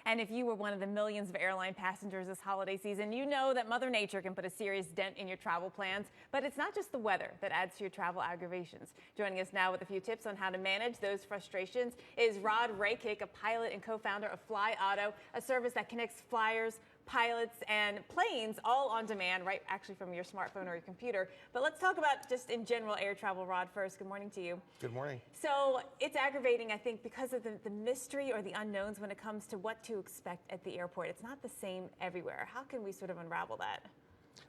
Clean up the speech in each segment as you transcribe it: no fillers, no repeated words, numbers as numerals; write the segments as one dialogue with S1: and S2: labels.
S1: And if you were one of the millions of airline passengers this holiday season, you know that Mother Nature can put a serious dent in your travel plans. But it's not just the weather that adds to your travel aggravations. Joining us now with a few tips on how to manage those frustrations is Rod Raykick, a pilot and co-founder of Fly Auto, a service that connects flyers, pilots, and planes all on demand, right actually from your smartphone or your computer. But let's talk about just in general air travel. Rod, first, good morning to you.
S2: Good morning.
S1: So it's aggravating, I think, because of the mystery or the unknowns when it comes to what to expect at the airport. It's not the same everywhere. How can we sort of unravel that?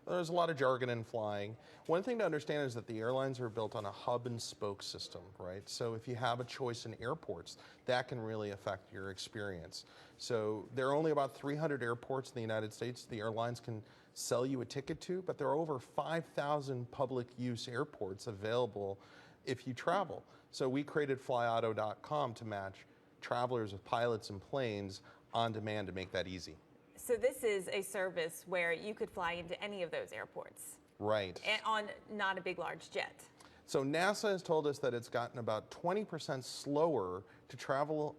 S2: Well, there's a lot of jargon in flying. One thing to understand is that the airlines are built on a hub and spoke system, right? So if you have a choice in airports, that can really affect your experience. So there are only about 300 airports in the United States the airlines can sell you a ticket to, but there are over 5,000 public use airports available if you travel. So we created flyauto.com to match travelers with pilots and planes on demand to make that easy.
S1: So this is a service where you could fly into any of those airports.
S2: Right.
S1: And on not a big, large jet.
S2: So NASA has told us that it's gotten about 20% slower to travel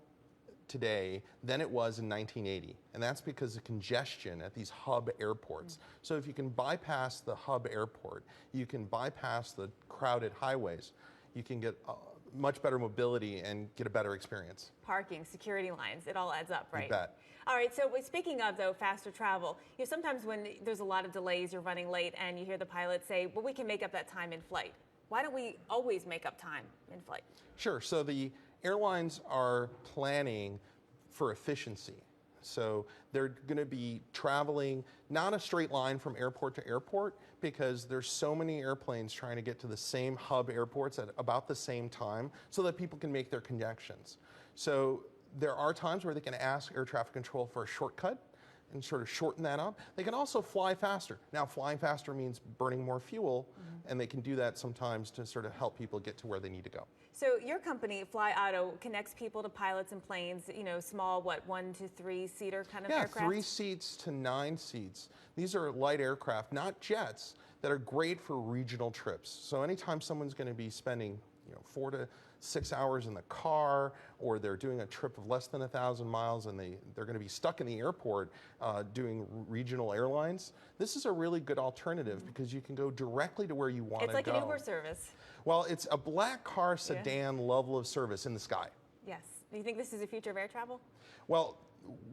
S2: today than it was in 1980. And that's because of congestion at these hub airports. So if you can bypass the hub airport, you can bypass the crowded highways, you can get much better mobility and get a better experience.
S1: Parking, security lines, it all adds up, right?
S2: You bet.
S1: All right, so speaking of, though, faster travel, sometimes when there's a lot of delays, you're running late, and you hear the pilot say, well, we can make up that time in flight. Why don't we always make up time in flight?
S2: Sure, so the airlines are planning for efficiency. So they're going to be traveling not a straight line from airport to airport because there's so many airplanes trying to get to the same hub airports at about the same time so that people can make their connections. So there are times where they can ask air traffic control for a shortcut and sort of shorten that up. They can also fly faster. Now, flying faster means burning more fuel, and they can do that sometimes to sort of help people get to where they need to go.
S1: So your company, Fly Auto, connects people to pilots and planes, small, 1 to 3 seater kind of aircraft?
S2: Yeah, 3 seats to 9 seats. These are light aircraft, not jets, that are great for regional trips. So anytime someone's going to be spending 4 to 6 hours in the car, or they're doing a trip of less than 1,000 miles and they're going to be stuck in the airport doing regional airlines, this is a really good alternative because you can go directly to where you want to go.
S1: It's like an Uber service.
S2: Well, it's a black car sedan level of service in the sky.
S1: Yes. Do you think this is the future of air travel?
S2: Well,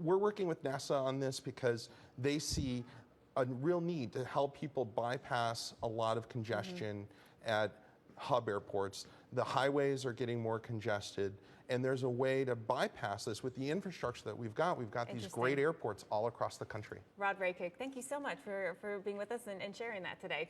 S2: we're working with NASA on this because they see a real need to help people bypass a lot of congestion at hub airports. The highways are getting more congested, and there's a way to bypass this with the infrastructure that we've got. We've got these great airports all across the country.
S1: Rod Raykick, thank you so much for being with us and sharing that today.